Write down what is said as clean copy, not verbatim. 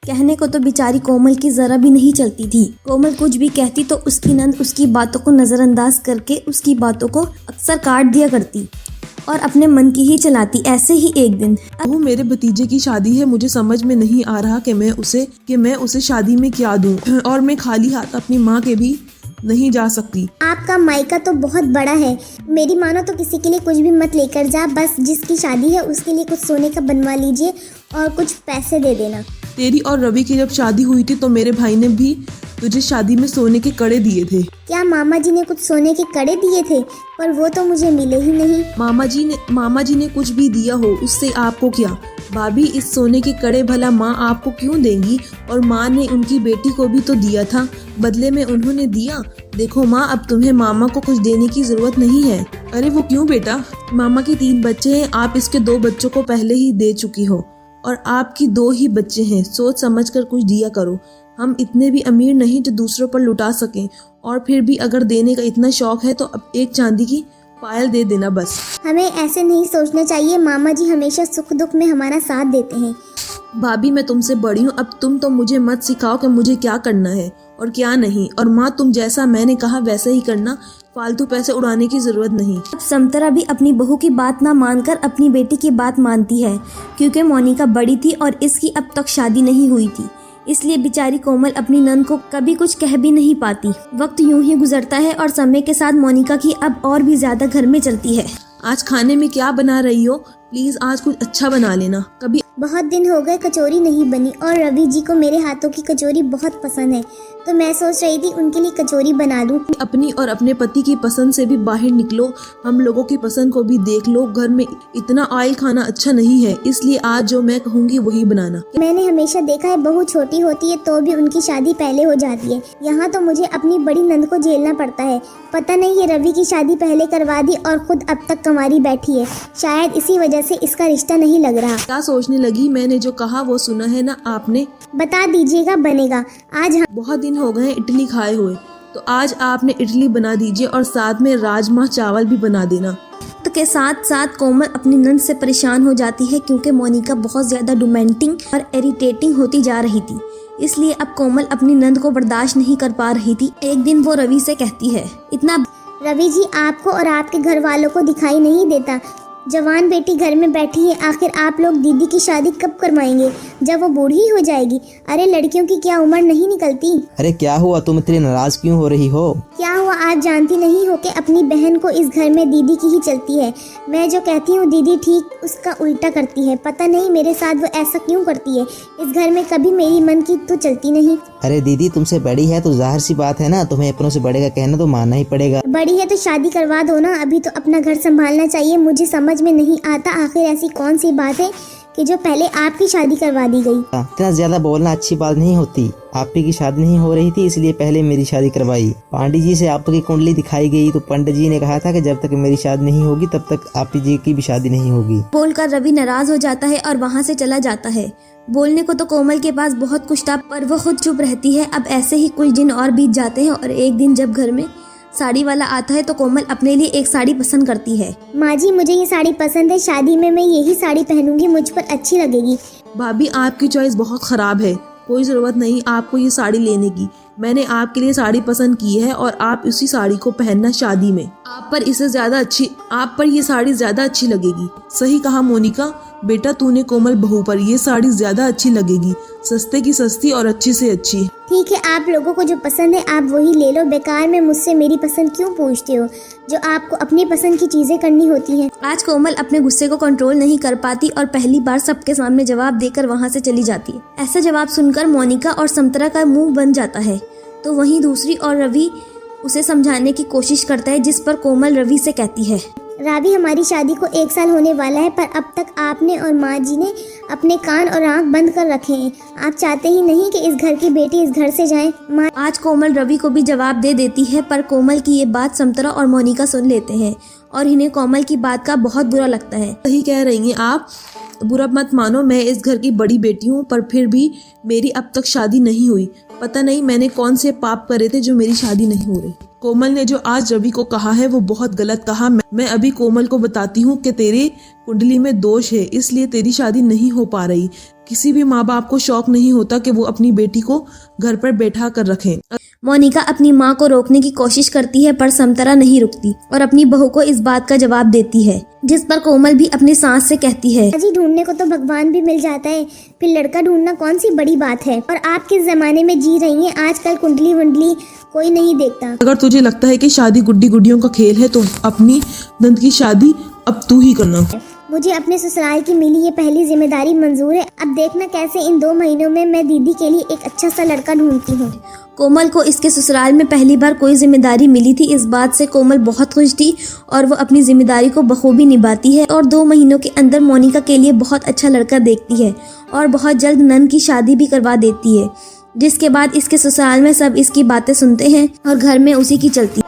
कहने को तो बेचारी कोमल की जरा भी नहीं चलती थी। कोमल कुछ भी कहती तो उसकी नंद उसकी बातों को नजरअंदाज करके उसकी बातों को अक्सर काट दिया करती और अपने मन की ही चलाती। ऐसे ही एक दिन, वो मेरे भतीजे की शादी है, मुझे समझ में नहीं आ रहा कि मैं उसे शादी में क्या दूं, और मैं खाली हाथ अपनी माँ के भी नहीं जा सकती। आपका मायका तो बहुत बड़ा है, मेरी मानो तो किसी के लिए कुछ भी मत लेकर जा, बस जिसकी शादी है उसके लिए कुछ सोने का बनवा लीजिए और कुछ पैसे दे देना। तेरी और रवि की जब शादी हुई थी तो मेरे भाई ने भी तुझे शादी में सोने के कड़े दिए थे। क्या मामा जी ने कुछ सोने के कड़े दिए थे? पर वो तो मुझे मिले ही नहीं। मामा जी ने कुछ भी दिया हो उससे आपको क्या भाभी, इस सोने के कड़े भला माँ आपको क्यों देंगी? और माँ ने उनकी बेटी को भी तो दिया था, बदले में उन्होंने दिया। देखो माँ, अब तुम्हें मामा को कुछ देने की जरूरत नहीं है। अरे वो क्यों बेटा, मामा की 3 बच्चे हैं, आप इसके 2 बच्चों को पहले ही दे चुकी हो और आपकी 2 ही बच्चे हैं। सोच समझ कर कुछ दिया करो। हम इतने भी अमीर नहीं जो दूसरों पर लुटा सकें, और फिर भी अगर देने का इतना शौक है तो अब एक चांदी की पायल दे देना बस। हमें ऐसे नहीं सोचना चाहिए, मामा जी हमेशा सुख दुख में हमारा साथ देते हैं। भाभी मैं तुमसे बड़ी हूँ, अब तुम तो मुझे मत सिखाओ कि मुझे क्या करना है और क्या नहीं। और माँ, तुम जैसा मैंने कहा वैसा ही करना, फालतू पैसे उड़ाने की जरूरत नहीं। अब समतरा भी अपनी बहू की बात ना मानकर अपनी बेटी की बात मानती है, क्योंकि मोनिका बड़ी थी और इसकी अब तक शादी नहीं हुई थी। इसलिए बेचारी कोमल अपनी नंद को कभी कुछ कह भी नहीं पाती। वक्त यूं ही गुजरता है और समय के साथ मोनिका की अब और भी ज्यादा घर में चलती है। आज खाने में क्या बना रही हो? प्लीज आज कुछ अच्छा बना लेना। कभी बहुत दिन हो गए कचौरी नहीं बनी और रवि जी को मेरे हाथों की कचौरी बहुत पसंद है, तो मैं सोच रही थी उनके लिए कचौरी बना दूं। अपनी और अपने पति की पसंद से भी बाहर निकलो, हम लोगों की पसंद को भी देख लो। घर में इतना ऑयल खाना अच्छा नहीं है, इसलिए आज जो मैं कहूँगी वही बनाना। मैंने हमेशा देखा है बहू छोटी होती है तो भी उनकी शादी पहले हो जाती है। यहाँ तो मुझे अपनी बड़ी नंद को झेलना पड़ता है। पता नहीं ये रवि की शादी पहले करवा दी और खुद अब तक कंवारी बैठी है, शायद इसी वजह से इसका रिश्ता नहीं लग रहा। क्या सोचने लगी? मैंने जो कहा वो सुना है ना आपने? बता दीजिएगा, बनेगा। आज बहुत दिन हो गए इडली खाए हुए, तो आज आपने इडली बना दीजिए और साथ में राजमा चावल भी बना देना। तो के साथ साथ कोमल अपनी नंद से परेशान हो जाती है, क्योंकि मोनिका बहुत ज्यादा रोमांटिक और इरिटेटिंग होती जा रही थी। इसलिए अब कोमल अपनी नंद को बर्दाश्त नहीं कर पा रही थी। एक दिन वो रवि से कहती है, इतना रवि जी आपको और आपके घर वालों को दिखाई नहीं देता? जवान बेटी घर में बैठी है, आखिर आप लोग दीदी की शादी कब करवाएंगे? जब वो बूढ़ी हो जाएगी। अरे लड़कियों की क्या उम्र नहीं निकलती? अरे क्या हुआ, तुम इतनी नाराज क्यों हो रही हो? क्या हुआ, आप जानती नहीं हो कि अपनी बहन को इस घर में दीदी की ही चलती है। मैं जो कहती हूँ दीदी ठीक उसका उल्टा करती है। पता नहीं मेरे साथ वो ऐसा क्यों करती है। इस घर में कभी मेरी मन की तो चलती नहीं। अरे दीदी तुमसे बड़ी है तो जाहिर सी बात है ना, तुम्हें अपनों से बड़े का कहना तो मानना ही पड़ेगा। बड़ी है तो शादी करवा दो ना, अभी तो अपना घर संभालना चाहिए। मुझे समझ में नहीं आता आखिर ऐसी कौन सी बात है कि जो पहले आपकी शादी करवा दी गई। इतना ज्यादा बोलना अच्छी बात नहीं होती। आपी की शादी नहीं हो रही थी इसलिए पहले मेरी शादी करवाई। पांडित जी से आपकी कुंडली दिखाई गई तो पंडित जी ने कहा था कि जब तक मेरी शादी नहीं होगी तब तक आपी जी की भी शादी नहीं होगी। बोलकर रवि नाराज हो जाता है और वहाँ से चला जाता है। बोलने को तो कोमल के पास बहुत कुछ था, पर वो खुद चुप रहती है। अब ऐसे ही कुछ दिन और बीत जाते हैं और एक दिन जब घर में साड़ी वाला आता है तो कोमल अपने लिए एक साड़ी पसंद करती है। माँ जी मुझे ये साड़ी पसंद है, शादी में मैं यही साड़ी पहनूंगी, मुझ पर अच्छी लगेगी। भाभी आपकी चॉइस बहुत खराब है, कोई जरूरत नहीं आपको ये साड़ी लेने की। मैंने आपके लिए साड़ी पसंद की है और आप उसी साड़ी को पहनना शादी में। आप पर ये साड़ी ज्यादा अच्छी लगेगी। सही कहा मोनिका, बेटा तूने कोमल बहू पर ये साड़ी ज्यादा अच्छी लगेगी, सस्ते की सस्ती और अच्छी से अच्छी। ठीक है, आप लोगों को जो पसंद है आप वही ले लो, बेकार में मुझसे मेरी पसंद क्यों पूछते हो, जो आपको अपनी पसंद की चीजें करनी होती हैं। आज कोमल अपने गुस्से को कंट्रोल नहीं कर पाती और पहली बार सबके सामने जवाब देकर वहाँ से चली जाती है। ऐसा जवाब सुनकर मोनिका और समतरा का मुंह बन जाता है। तो वहीं दूसरी और रवि उसे समझाने की कोशिश करता है, जिस पर कोमल रवि से कहती है, रावी हमारी शादी को 1 साल होने वाला है, पर अब तक आपने और माँ जी ने अपने कान और आँख बंद कर रखे हैं। आप चाहते ही नहीं कि इस घर की बेटी इस घर से जाए। माँ आज कोमल रवि को भी जवाब दे देती है, पर कोमल की ये बात समतरा और मोनिका सुन लेते हैं और इन्हें कोमल की बात का बहुत बुरा लगता है। सही कह रही हैं आप, बुरा मत मानो, मैं इस घर की बड़ी बेटी हूँ, पर फिर भी मेरी अब तक शादी नहीं हुई। पता नहीं मैंने कौन से पाप करे थे जो मेरी शादी नहीं हो रही। कोमल ने जो आज रवि को कहा है वो बहुत गलत कहा। मैं अभी कोमल को बताती हूँ कि तेरे कुंडली में दोष है, इसलिए तेरी शादी नहीं हो पा रही। किसी भी माँ बाप को शौक नहीं होता कि वो अपनी बेटी को घर पर बैठा कर रखें। मोनिका अपनी माँ को रोकने की कोशिश करती है पर समतरा नहीं रुकती और अपनी बहू को इस बात का जवाब देती है, जिस पर कोमल भी अपनी सांस से कहती है, जी ढूंढने को तो भगवान भी मिल जाता है, फिर लड़का ढूंढना कौन सी बड़ी बात है। और आप किस जमाने में जी रही हैं? आजकल कुंडली वुंडली कोई नहीं देखता। अगर तुझे लगता है कि शादी गुड्डी गुड्डियों का खेल है तो अपनी नंद की शादी अब तू ही करना। मुझे अपने ससुराल की मिली ये पहली जिम्मेदारी मंजूर है। अब देखना कैसे इन 2 महीनों में मैं दीदी के लिए एक अच्छा सा लड़का ढूंढती हूँ। कोमल को इसके ससुराल में पहली बार कोई जिम्मेदारी मिली थी। इस बात से कोमल बहुत खुश थी और वो अपनी जिम्मेदारी को बखूबी निभाती है और 2 महीनों के अंदर मोनिका के लिए बहुत अच्छा लड़का देखती है और बहुत जल्द नन की शादी भी करवा देती है, जिसके बाद इसके ससुराल में सब इसकी बातें सुनते हैं और घर में उसी की चलती